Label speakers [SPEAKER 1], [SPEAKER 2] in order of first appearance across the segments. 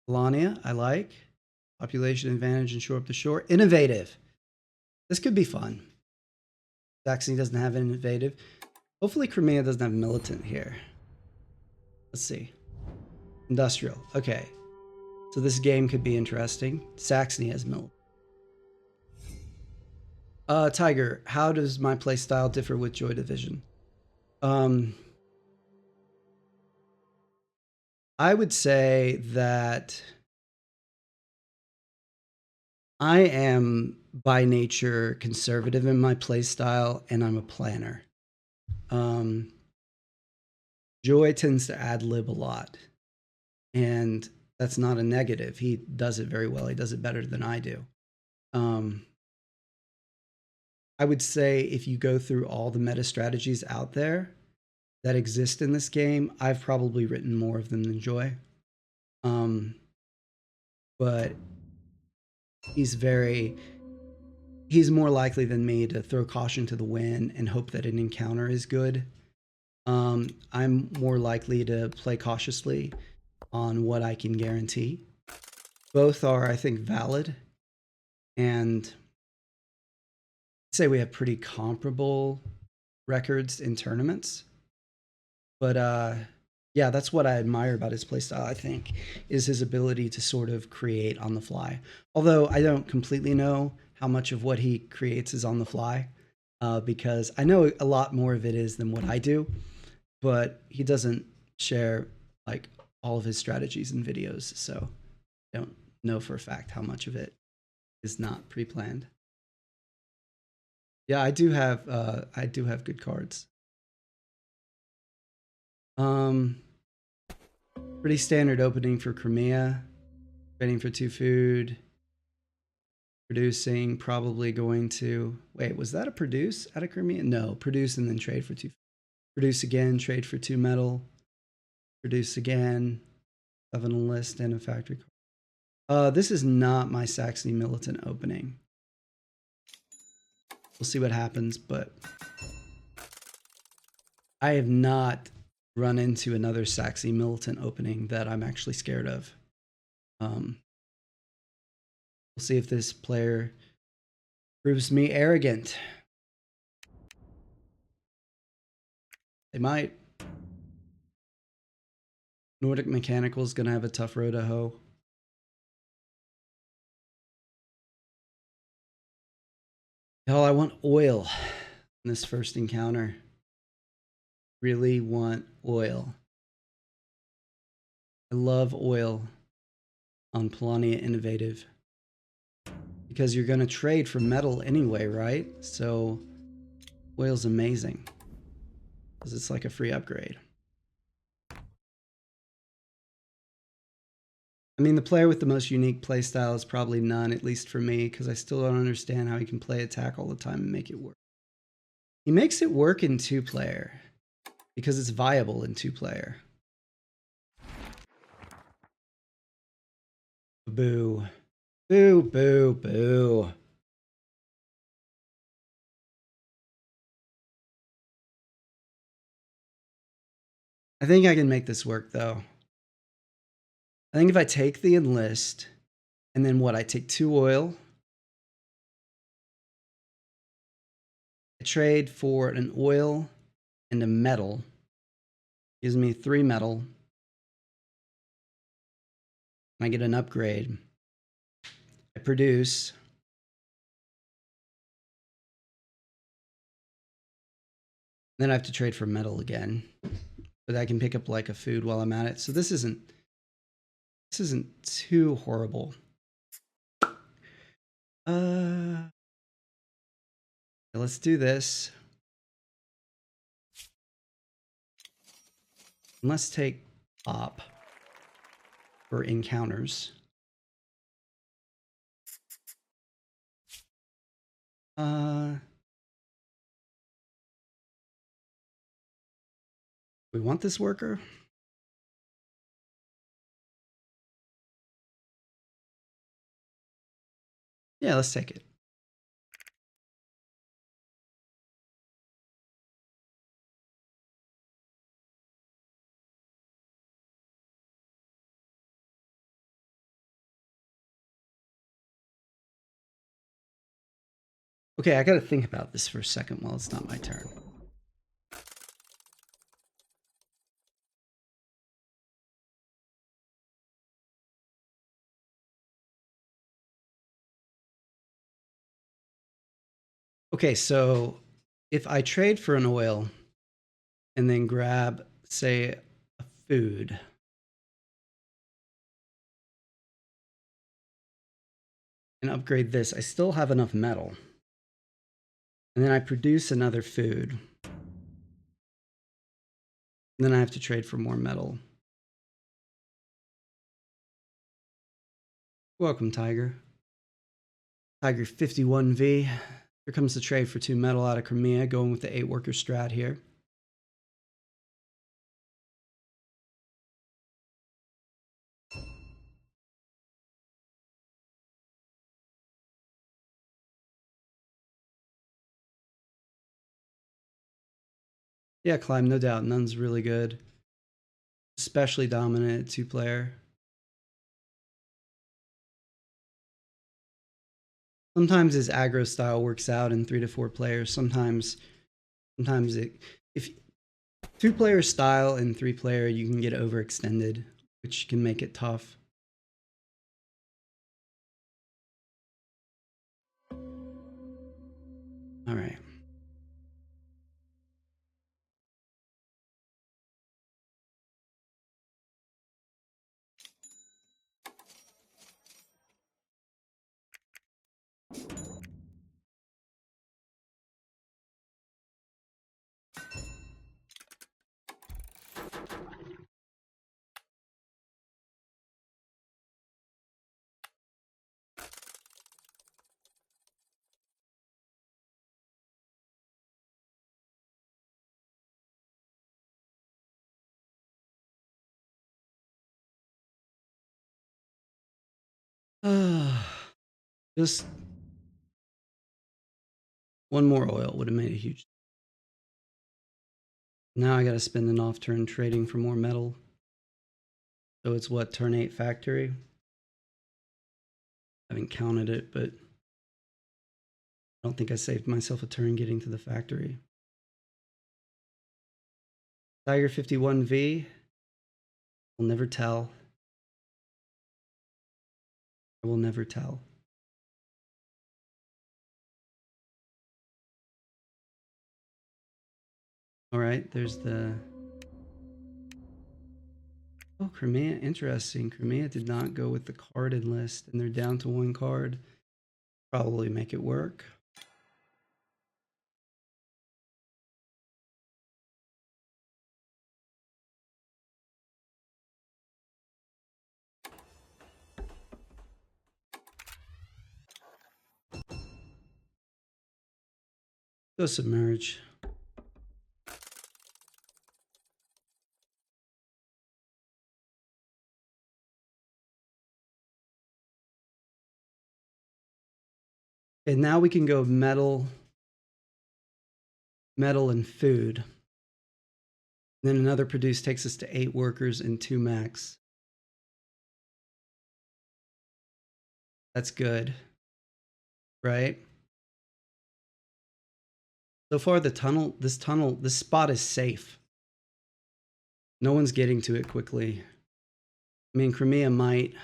[SPEAKER 1] Polania, I like. Population advantage and shore up the shore. Innovative. This could be fun. Saxony doesn't have innovative. Hopefully Crimea doesn't have militant here. Let's see. Industrial. Okay. So this game could be interesting. Saxony has militant. Tiger, how does my play style differ with Joy Division? I would say that I am by nature conservative in my play style, and I'm a planner. Joy tends to ad lib a lot, and that's not a negative. He does it very well. He does it better than I do. I would say if you go through all the meta strategies out there that exist in this game, I've probably written more of them than Joy. But he's more likely than me to throw caution to the wind and hope that an encounter is good. I'm more likely to play cautiously on what I can guarantee. Both are, I think, valid. And I'd say we have pretty comparable records in tournaments. But yeah, that's what I admire about his playstyle, I think, is his ability to sort of create on the fly. Although I don't completely know how much of what he creates is on the fly, because I know a lot more of it is than what I do, but he doesn't share like all of his strategies in videos, so I don't know for a fact how much of it is not pre-planned. Yeah, I do have good cards. Pretty standard opening for Crimea. Trading for 2 food. Producing, probably going to... Wait, was that a produce out of Crimea? No, produce and then trade for 2. Produce again, trade for 2 metal. Produce again. 7 a list and a factory card. This is not my Saxony Militant opening. We'll see what happens, but I have not run into another Saxony Militant opening that I'm actually scared of. We'll see if this player proves me arrogant. They might. Nordic Mechanical is going to have a tough row to hoe. Hell, I want oil in this first encounter. Really want oil. I love oil on Polania Innovative because you're going to trade for metal anyway, right? So oil's amazing because it's like a free upgrade. I mean, the player with the most unique playstyle is probably none, at least for me, because I still don't understand how he can play attack all the time and make it work. He makes it work in 2-player because it's viable in 2-player. Boo. Boo, boo, boo. I think I can make this work, though. I think if I take the enlist, and then what? I take 2 oil. I trade for an oil and a metal. Gives me 3 metal. I get an upgrade. I produce. Then I have to trade for metal again. But I can pick up like a food while I'm at it. So this isn't too horrible. Let's do this. And let's take op for encounters. We want this worker? Yeah, let's take it. Okay, I gotta think about this for a second while it's not my turn. Okay, so if I trade for an oil and then grab, say, a food, and upgrade this, I still have enough metal. And then I produce another food. And then I have to trade for more metal. Welcome, Tiger. Tiger 51V. Here comes the trade for 2 metal out of Crimea, going with the 8 worker strat here. Yeah, Climb, no doubt. None's really good. Especially dominant at 2-player. Sometimes his aggro style works out in 3 to 4 players. Sometimes if 2-player style and 3-player, you can get overextended, which can make it tough. All right. Just one more oil would have made a huge. Now I got to spend an off turn trading for more metal. So it's what, turn 8 factory? I haven't counted it, but I don't think I saved myself a turn getting to the factory. Tiger 51V. I'll never tell. I will never tell. All right, there's the... Oh, Crimea, interesting. Crimea did not go with the carded list, and they're down to 1 card. Probably make it work. Go submerge. And now we can go metal, metal and food. And then another produce takes us to 8 workers and 2 max. That's good, right? So far, this spot is safe. No one's getting to it quickly. I mean, Crimea might.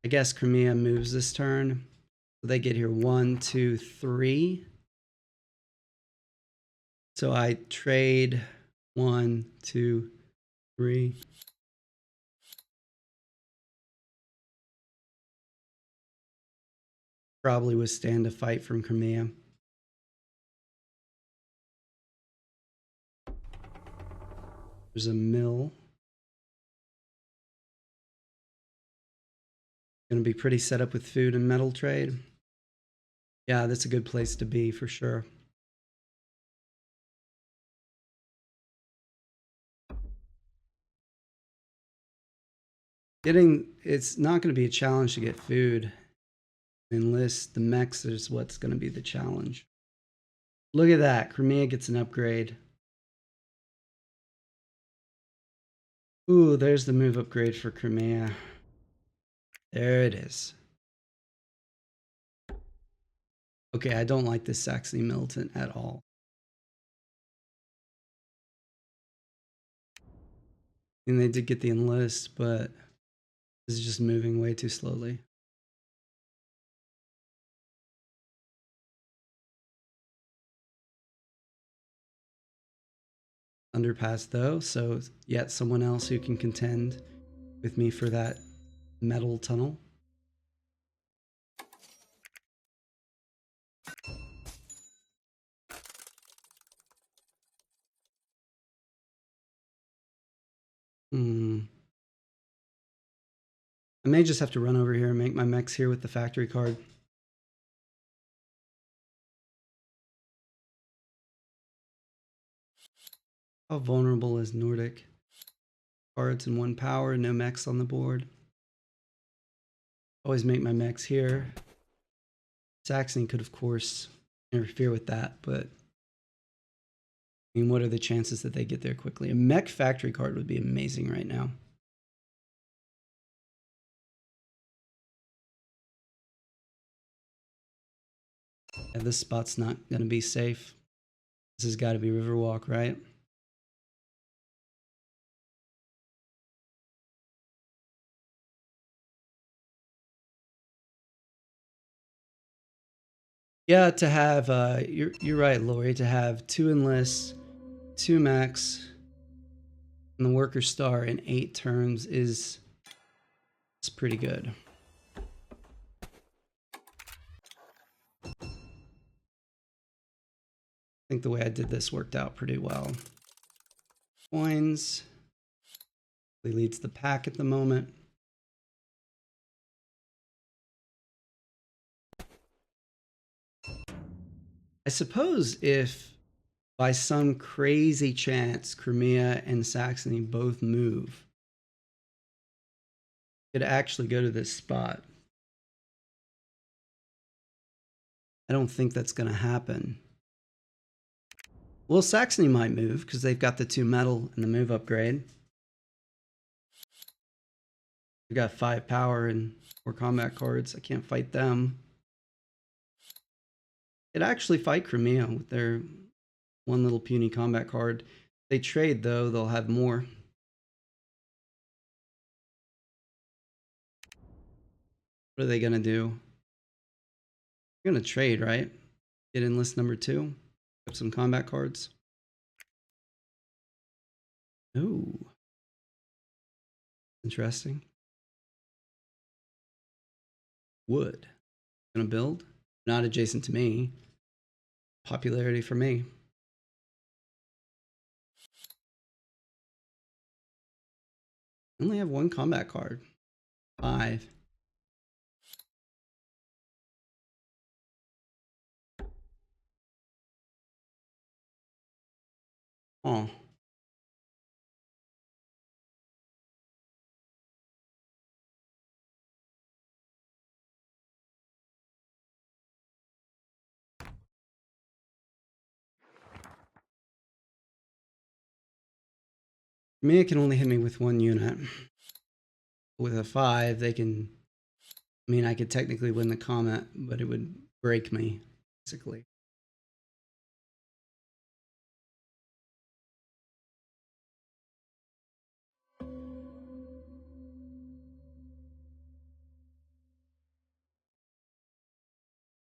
[SPEAKER 1] I guess Crimea moves this turn. So they get here 1, 2, 3. So I trade 1, 2, 3. Probably withstand a fight from Crimea. There's a mill. Going to be pretty set up with food and metal trade. Yeah, that's a good place to be for sure. It's not going to be a challenge to get food. Enlist the mechs is what's going to be the challenge. Look at that. Crimea gets an upgrade. Ooh, there's the move upgrade for Crimea. There it is. Okay, I don't like this Saxony militant at all. And they did get the enlist, but this is just moving way too slowly. Underpass though, so yet someone else who can contend with me for that metal tunnel. I may just have to run over here and make my mechs here with the factory card. How vulnerable is Nordic? Cards and 1 power, no mechs on the board. Always make my mechs here. Saxony could, of course, interfere with that, but I mean, what are the chances that they get there quickly? A mech factory card would be amazing right now. Yeah, this spot's not going to be safe. This has got to be Riverwalk, right? Yeah, to have you're right, Lori. To have 2 enlists, 2 mechs, and the worker star in 8 turns is pretty good. I think the way I did this worked out pretty well. Coins. He leads the pack at the moment. I suppose if by some crazy chance Crimea and Saxony both move, it could actually go to this spot. I don't think that's going to happen. Well, Saxony might move because they've got the 2 metal and the move upgrade. We've got 5 power and 4 combat cards. I can't fight them. It actually fight Crimea with their 1 little puny combat card. If they trade though, they'll have more. What are they gonna do? They're gonna trade, right? Get enlist number 2. Have some combat cards. Ooh. Interesting. Wood. Gonna build. Not adjacent to me. Popularity for me. I only have 1 combat card. 5. Oh. Mia can only hit me with 1 unit. With a 5, they can. I mean, I could technically win the combat, but it would break me, basically.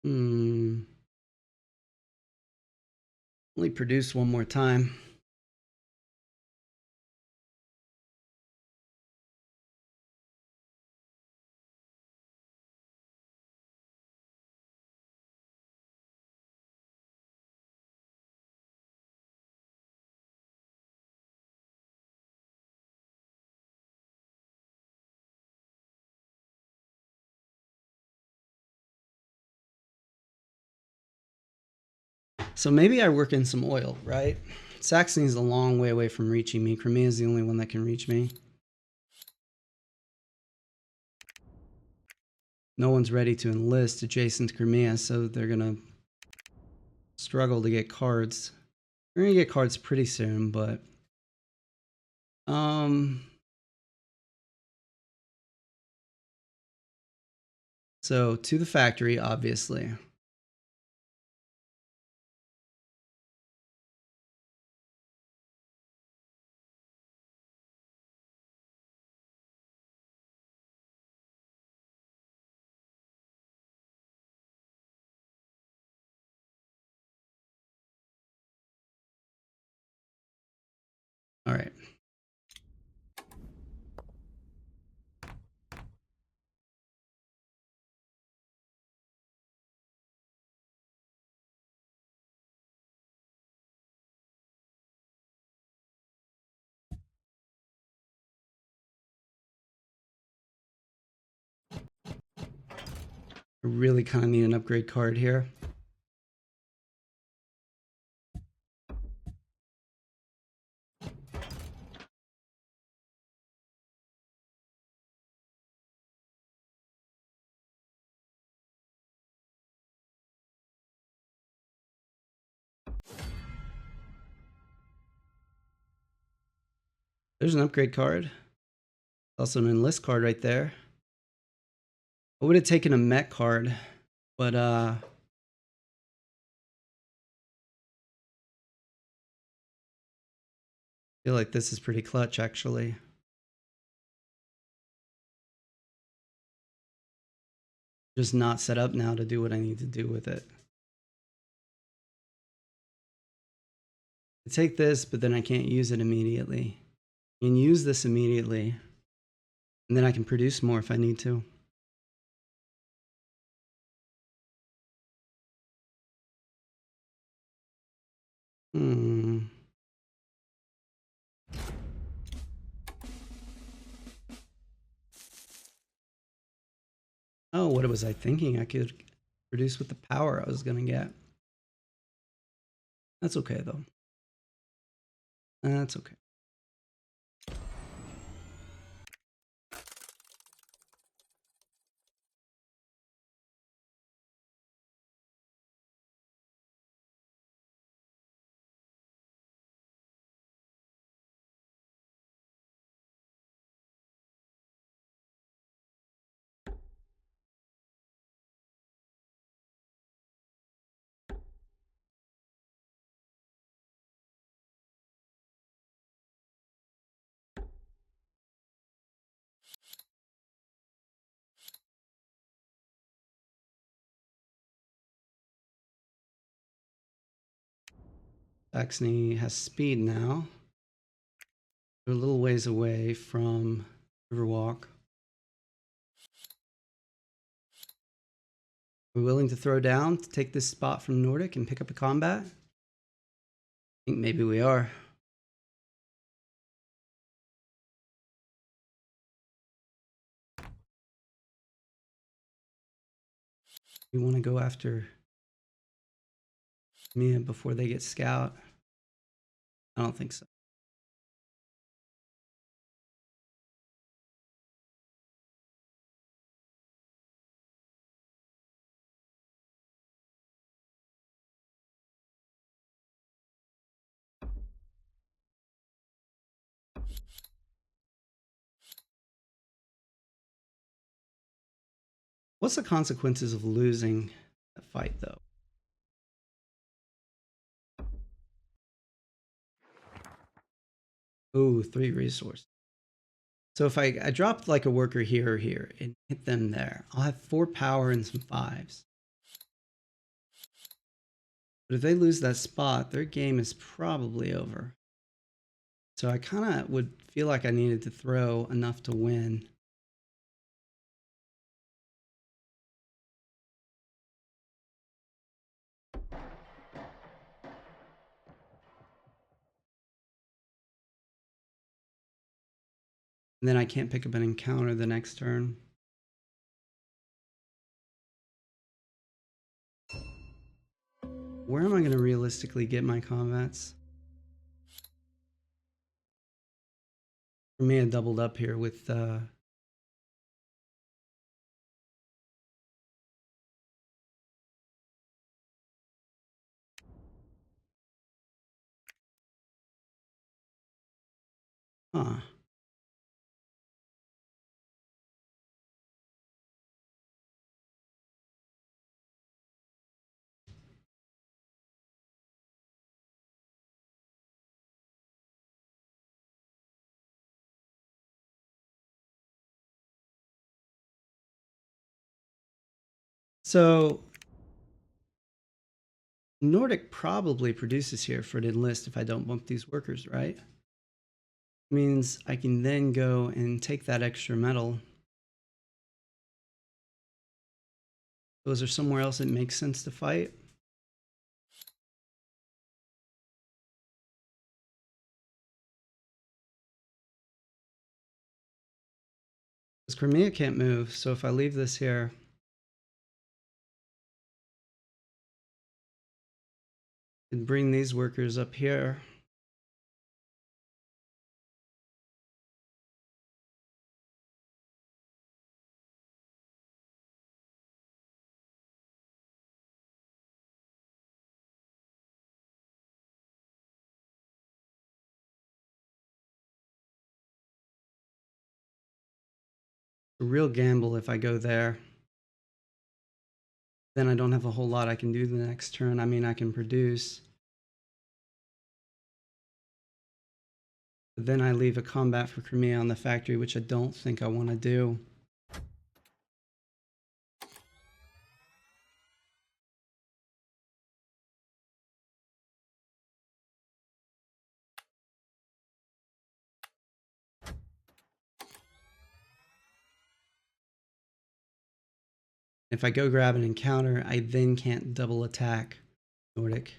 [SPEAKER 1] Only produce 1 more time. So maybe I work in some oil, right? Saxony's a long way away from reaching me. Crimea is the only one that can reach me. No one's ready to enlist adjacent to Crimea, so they're gonna struggle to get cards. We're gonna get cards pretty soon, but so to the factory, obviously. I really kind of need an upgrade card here. There's an upgrade card. Also an enlist card right there. I would have taken a mech card, but I feel like this is pretty clutch actually. Just not set up now to do what I need to do with it. I take this, but then I can't use it immediately. I can use this immediately, and then I can produce more if I need to. Oh, what was I thinking? I could produce with the power I was going to get. That's okay, though. That's okay. Saxony has speed now. They're a little ways away from Riverwalk. We're willing to throw down to take this spot from Nordic and pick up a combat? I think maybe we are. We want to go after Mia before they get scout. I don't think so. What's the consequences of losing that fight, though? Ooh, 3 resource. So if I dropped like a worker here or here and hit them there, I'll have 4 power and some 5s. But if they lose that spot, their game is probably over. So I kind of would feel like I needed to throw enough to win. And then I can't pick up an encounter the next turn. Where am I going to realistically get my combats? I may have doubled up here with huh. So Nordic probably produces here for an enlist if I don't bump these workers, right? Means I can then go and take that extra metal. Those are somewhere else it makes sense to fight. Because Crimea can't move, so if I leave this here, And bring these workers up here. A real gamble if I go there. Then I don't have a whole lot I can do the next turn. I mean, I can produce. But then I leave a combat for Crimea on the factory, which I don't think I want to do. If I go grab an encounter, I then can't double attack Nordic.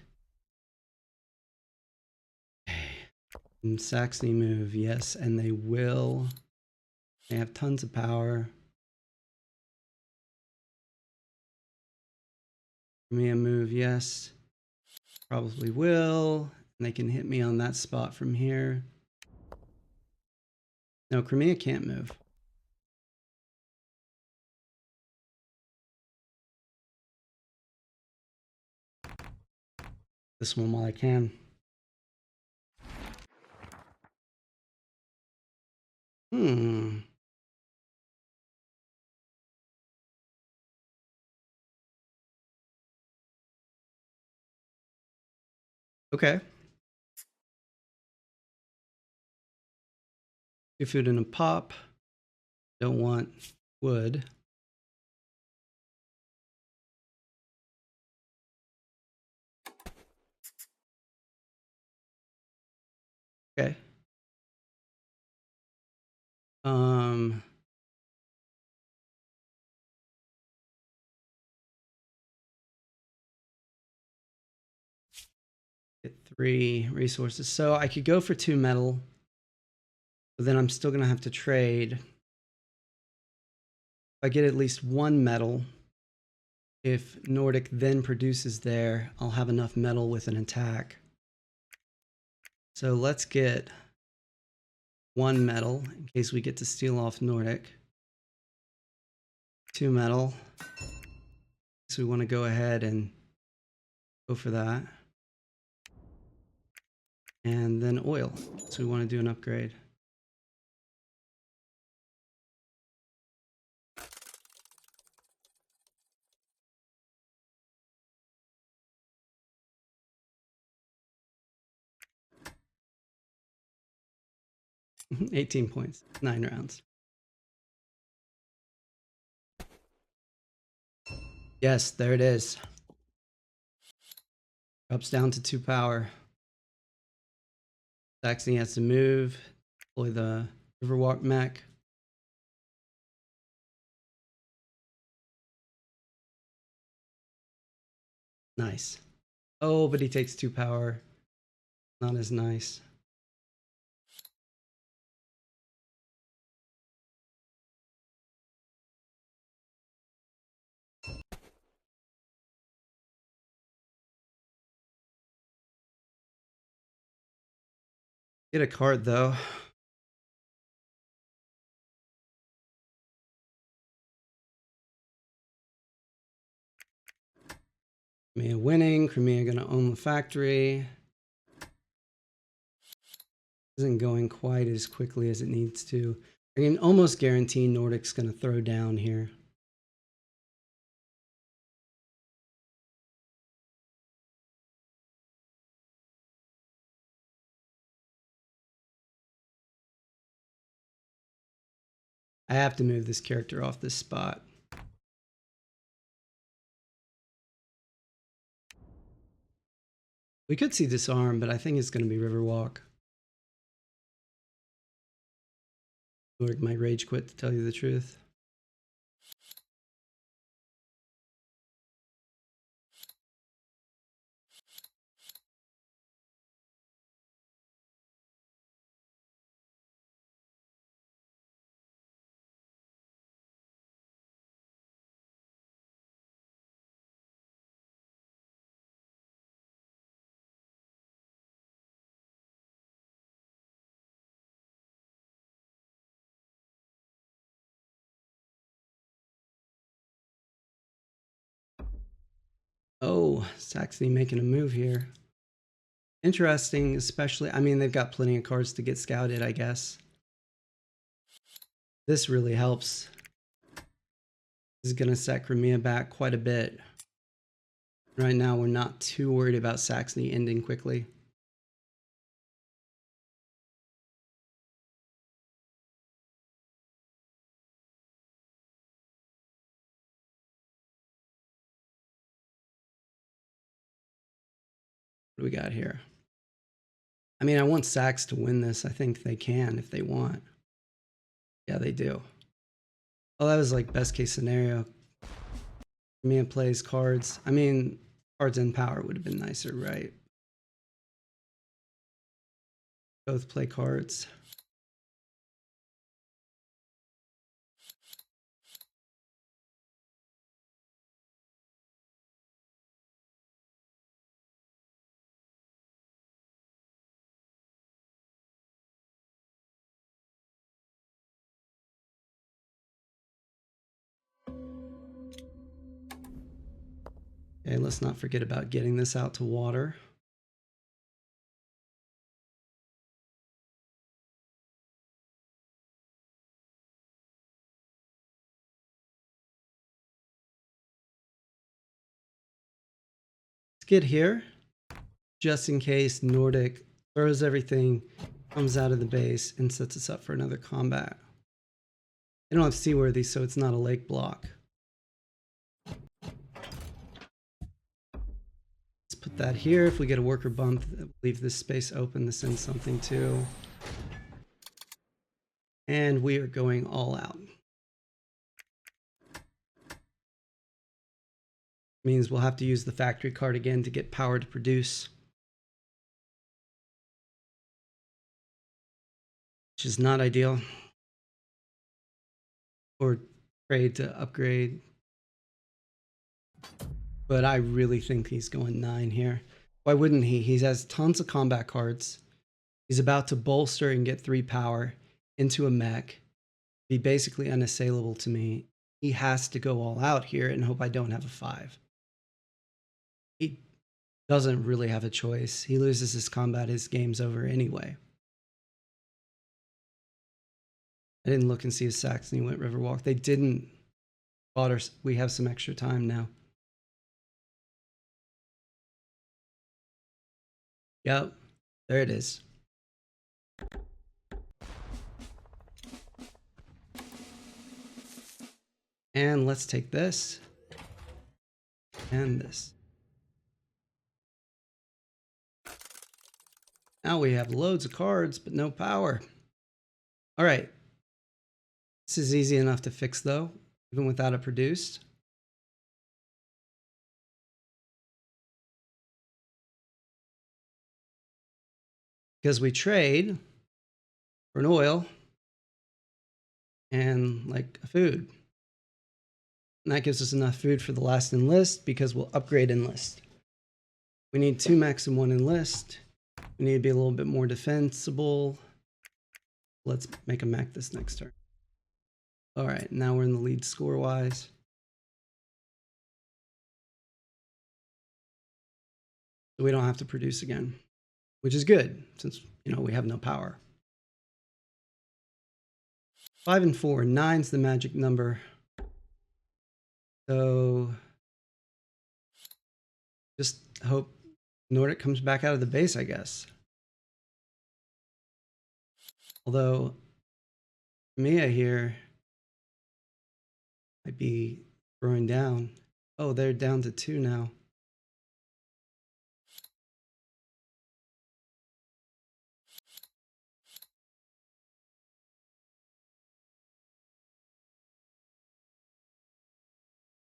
[SPEAKER 1] And Saxony move, yes, and they will. They have tons of power. Crimea move, yes. Probably will. And they can hit me on that spot from here. No, Crimea can't move. This one while I can. Okay. Get food in a pop. Don't want wood. Okay. Get 3 resources. So I could go for 2 metal, but then I'm still gonna have to trade. If I get at least 1 metal, if Nordic then produces there, I'll have enough metal with an attack. So let's get 1 metal in case we get to steal off Nordic. 2 metal. So we want to go ahead and go for that. And then oil. So we want to do an upgrade. Mhm, 18 points, 9 rounds. Yes, there it is. Drops down to 2 power. Saxony has to move, deploy the Riverwalk mech. Nice. Oh, but he takes 2 power. Not as nice. Get a card though. Crimea winning. Crimea gonna own the factory. Isn't going quite as quickly as it needs to. I can almost guarantee Nordic's gonna throw down here. I have to move this character off this spot. We could see disarm, but I think it's going to be Riverwalk. Or my rage quit, to tell you the truth. Oh, Saxony making a move here. Interesting, especially, I mean, they've got plenty of cards to get scouted, I guess. This really helps. This is going to set Crimea back quite a bit. Right now, we're not too worried about Saxony ending quickly. What do we got here? I mean, I want Sax to win this. I think they can if they want. Yeah, they do. Oh, that was like best case scenario. Crimea plays cards. I mean, cards and power would have been nicer, right? Both play cards. Okay, let's not forget about getting this out to water. Let's get here, just in case Nordic throws everything, comes out of the base, and sets us up for another combat. They don't have seaworthy, so it's not a lake block. Let's put that here. If we get a worker bump, leave this space open to send something to. And we are going all out. Means we'll have to use the factory card again to get power to produce, which is not ideal. Or trade to upgrade. But I really think he's going 9 here. Why wouldn't he? He has tons of combat cards. He's about to bolster and get 3 power into a mech. Be basically unassailable to me. He has to go all out here and hope I don't have a 5. He doesn't really have a choice. He loses his combat, his game's over anyway. I didn't look and see if Saxony went Riverwalk. They didn't. We have some extra time now. Yep, there it is. And let's take this and this. Now we have loads of cards, but no power. All right. This is easy enough to fix, though, even without it produced. Because we trade for an oil and like a food. And that gives us enough food for the last enlist because we'll upgrade enlist. We need 2 mechs and 1 enlist. We need to be a little bit more defensible. Let's make a mech this next turn. All right, now we're in the lead score-wise. So we don't have to produce again, which is good since, you know, we have no power. 5 and 4. 9's the magic number. So just hope Nordic comes back out of the base, I guess. Although Mia here might be throwing down. Oh, they're down to 2 now.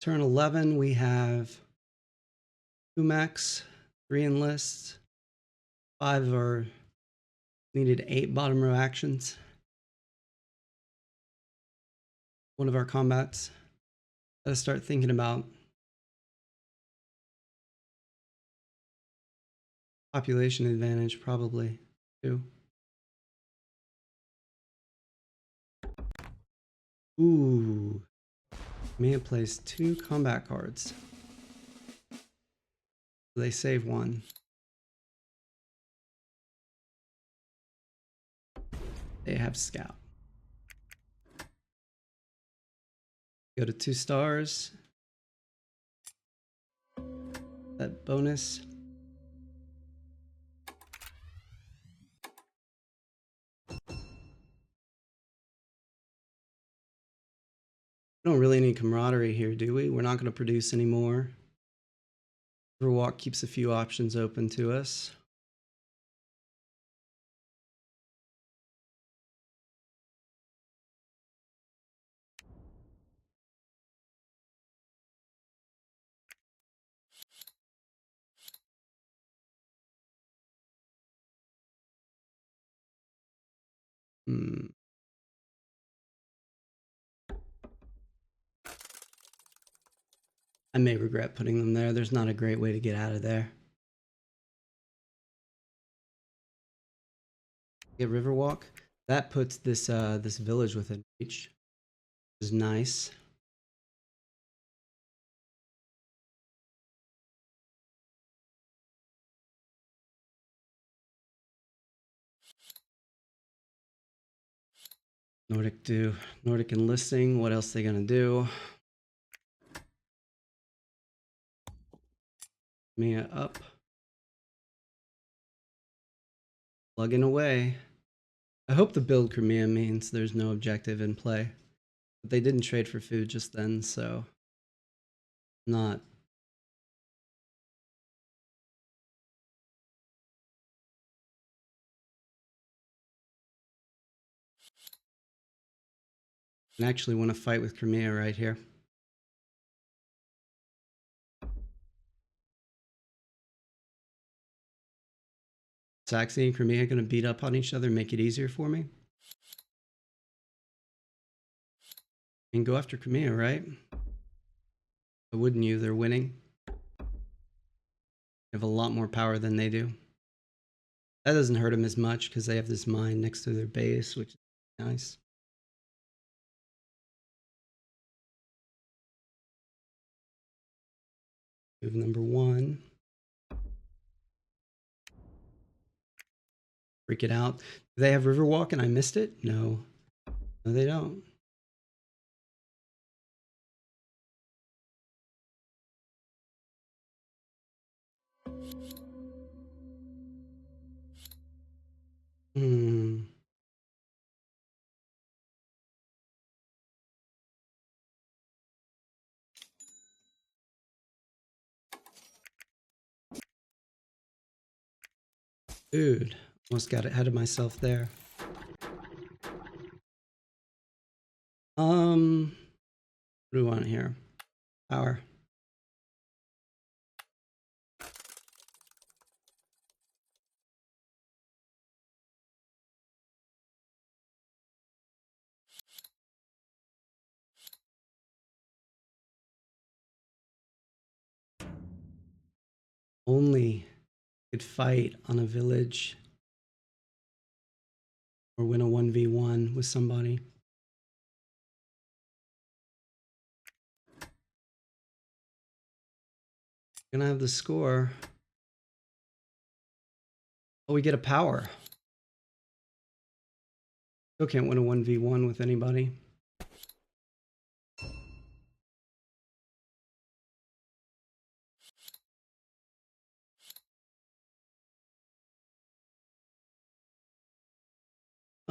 [SPEAKER 1] Turn 11, we have 2 mechs, 3 enlists, 5 are needed 8 bottom row actions. One of our combats. Gotta start thinking about population advantage, probably, too. Ooh. Mia plays 2 combat cards. They save one. They have scout. Go to 2 stars. That bonus. We don't really need camaraderie here, do we? We're not going to produce anymore. Riverwalk keeps a few options open to us. I may regret putting them there. There's not a great way to get out of there. Get Riverwalk. That puts this this village within reach, which is nice. Nordic enlisting. What else are they gonna do? Mia up. Plugging away. I hope the build Crimea means there's no objective in play. But they didn't trade for food just then, so not. I actually want to fight with Crimea right here. Saxony and Crimea going to beat up on each other, make it easier for me? And go after Crimea, right? But wouldn't you? They're winning. They have a lot more power than they do. That doesn't hurt them as much because they have this mine next to their base, which is nice. Move number 1. Freak it out. Do they have Riverwalk and I missed it? No. No, they don't. Dude, almost got ahead of myself there. What do we want here? Power. Only could fight on a village or win a 1v1 with somebody. Gonna have the score. Oh, we get a power. Still can't win a 1v1 with anybody.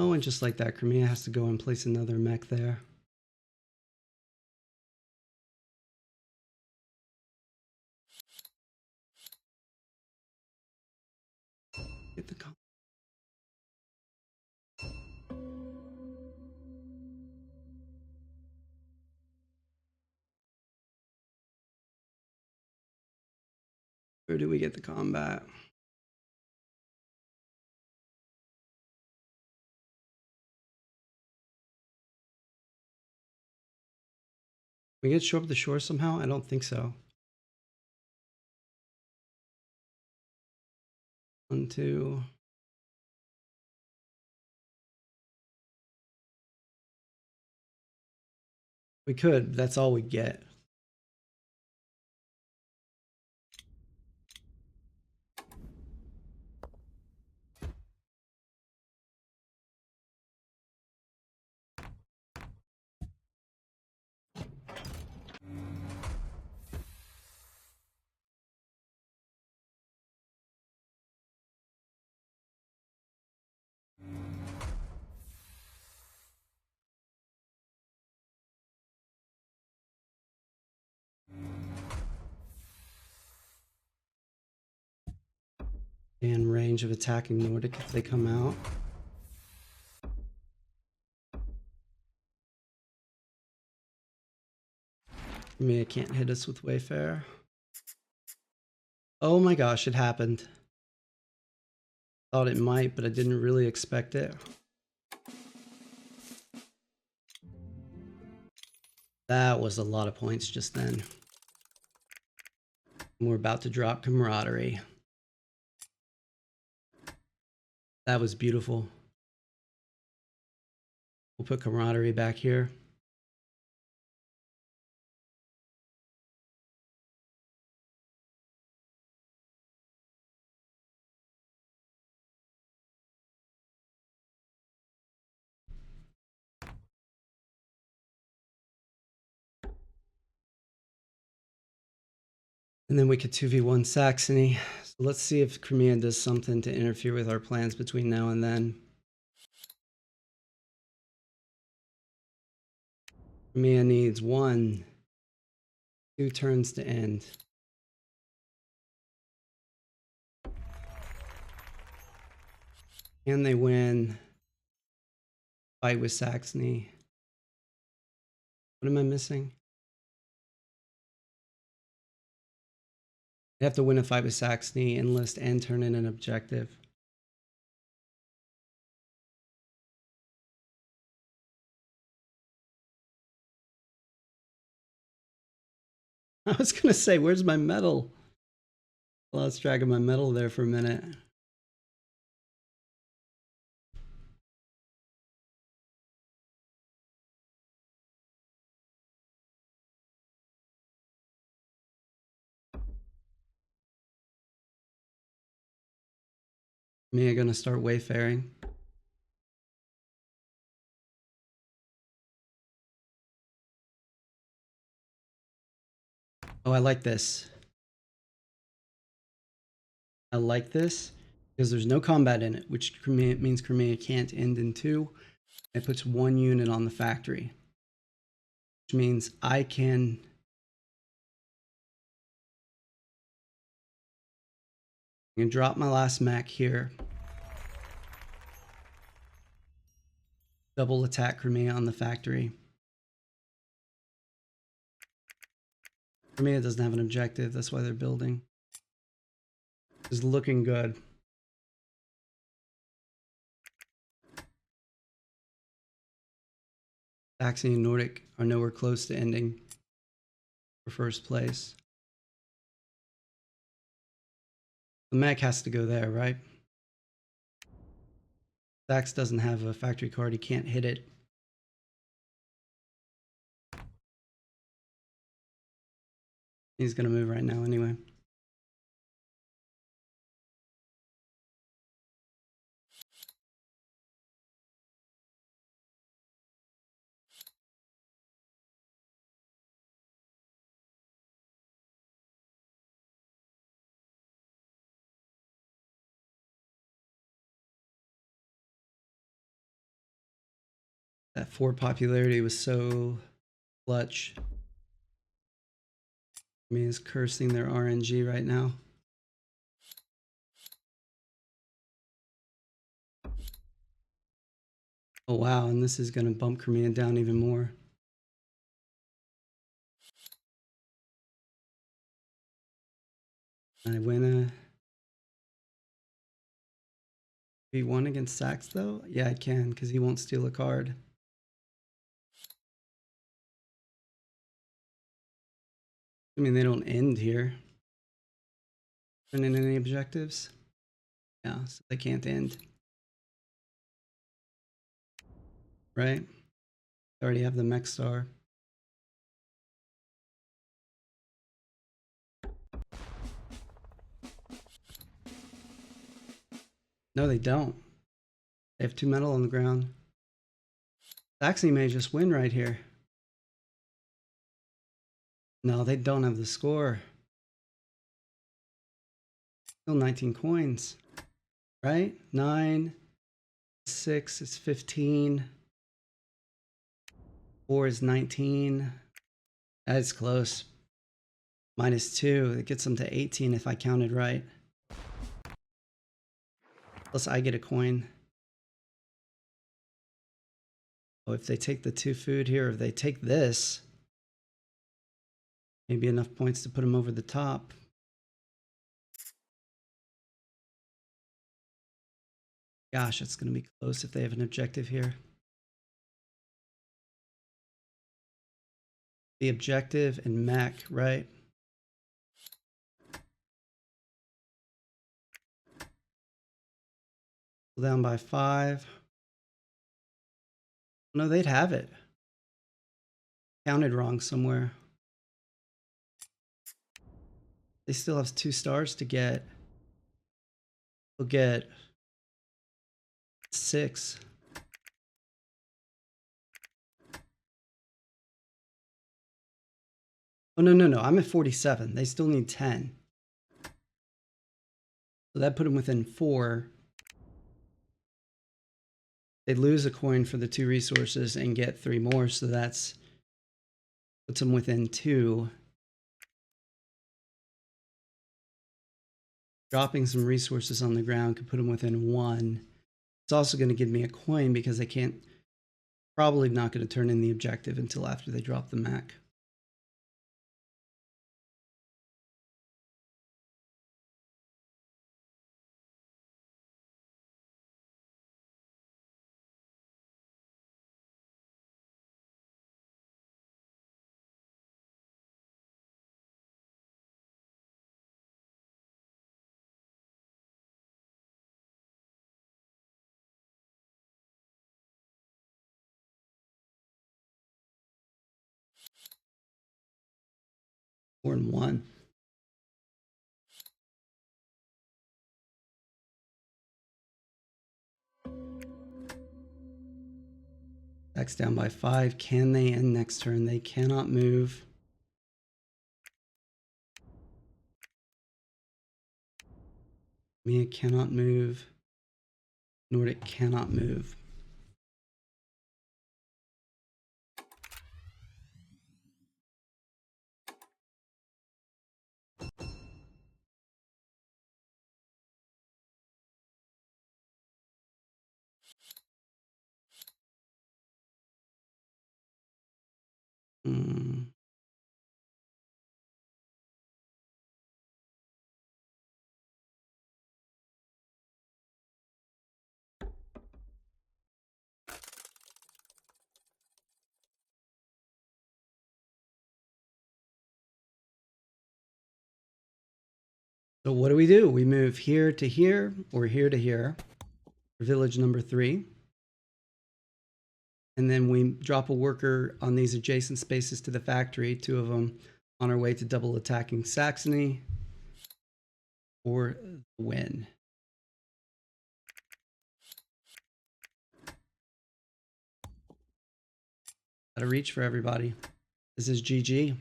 [SPEAKER 1] Oh, and just like that, Crimea has to go and place another mech there. Get the comp. Where do we get the combat? We get show up the shore somehow? I don't think so. 1, 2. We could. That's all we get. And range of attacking Nordic if they come out. Crimea can't hit us with Wayfarer. Oh my gosh, it happened. Thought it might, but I didn't really expect it. That was a lot of points just then. And we're about to drop camaraderie. That was beautiful. We'll put camaraderie back here. And then we could 2v1 Saxony. So let's see if Crimea does something to interfere with our plans between now and then. Crimea needs 1, 2 turns to end. Can they win? Fight with Saxony. What am I missing? They have to win a fight with Saxony, enlist, and turn in an objective. I was gonna say, where's my medal? I lost track of my medal there for a minute. Me, I'm gonna start wayfaring. Oh, I like this. I like this because there's no combat in it, which means Crimea can't end in 2. It puts 1 unit on the factory, which means I can drop my last mech here. Double attack Crimea on the factory. Crimea doesn't have an objective, that's why they're building. It's looking good. Saxony and Nordic are nowhere close to ending for first place. The mech has to go there, right? Sax doesn't have a factory card, he can't hit it. He's gonna move right now anyway. That 4 popularity was so clutch. I mean, is cursing their RNG right now. Oh wow, and this is gonna bump Crimea down even more. I win a V1 against Sax though? Yeah, I can, because he won't steal a card. I mean, they don't end here. Turn in any objectives? Yeah, so they can't end. Right? They already have the mech star. No, they don't. They have 2 metal on the ground. Saxony may just win right here. No, they don't have the score. Still 19 coins. Right? 9, 6 is 15. 4 is 19. That's close. -2. It gets them to 18 if I counted right. Plus I get a coin. Oh, if they take the 2 food here, if they take this, maybe enough points to put them over the top. Gosh, it's going to be close if they have an objective here. The objective and mech, right? Down by 5. No, they'd have it. Counted wrong somewhere. They still have 2 stars to get. They'll get 6. Oh, no. I'm at 47. They still need 10. So that put them within 4. They lose a coin for the 2 resources and get 3 more. So that's puts them within 2. Dropping some resources on the ground could put them within 1. It's also going to give me a coin because they can't, probably not going to turn in the objective until after they drop the mech. Four and 1. X down by 5. Can they end next turn? They cannot move. Mia cannot move. Nordic cannot move. So what do? We move here to here or here to here for village number 3. And then we drop a worker on these adjacent spaces to the factory, 2 of them on our way to double attacking Saxony for the win. Got to reach for everybody. This is GG.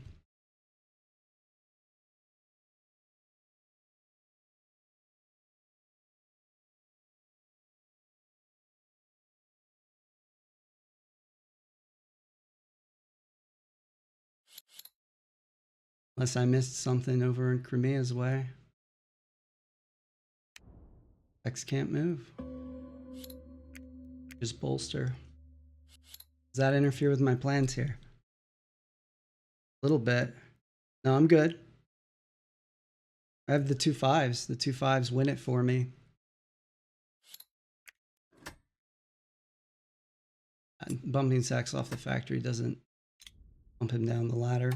[SPEAKER 1] Unless I missed something over in Crimea's way. X can't move. Just bolster. Does that interfere with my plans here? A little bit. No, I'm good. I have the 2 5s. The 2 5s win it for me. And bumping Sax off the factory doesn't bump him down the ladder.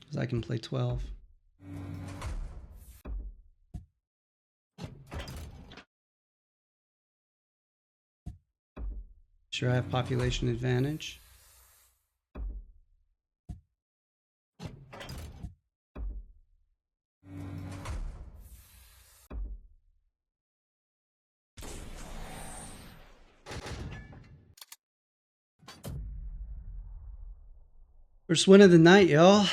[SPEAKER 1] Because I can play 12. Sure, I have population advantage. First win of the night, y'all.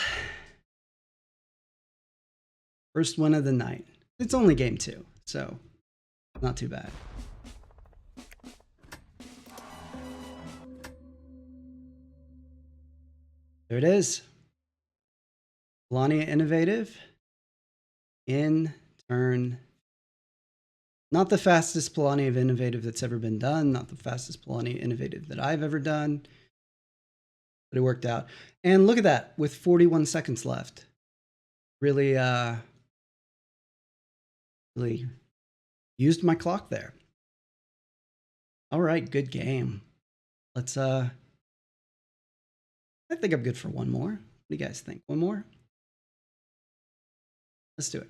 [SPEAKER 1] First win of the night. It's only game 2, so not too bad. There it is. Polania Innovative In turn. Not the fastest Polania of innovative that's ever been done. Not the fastest Polania innovative that I've ever done. But it worked out. And look at that, with 41 seconds left. Really, really used my clock there. All right, good game. Let's, I think I'm good for one more. What do you guys think? One more? Let's do it.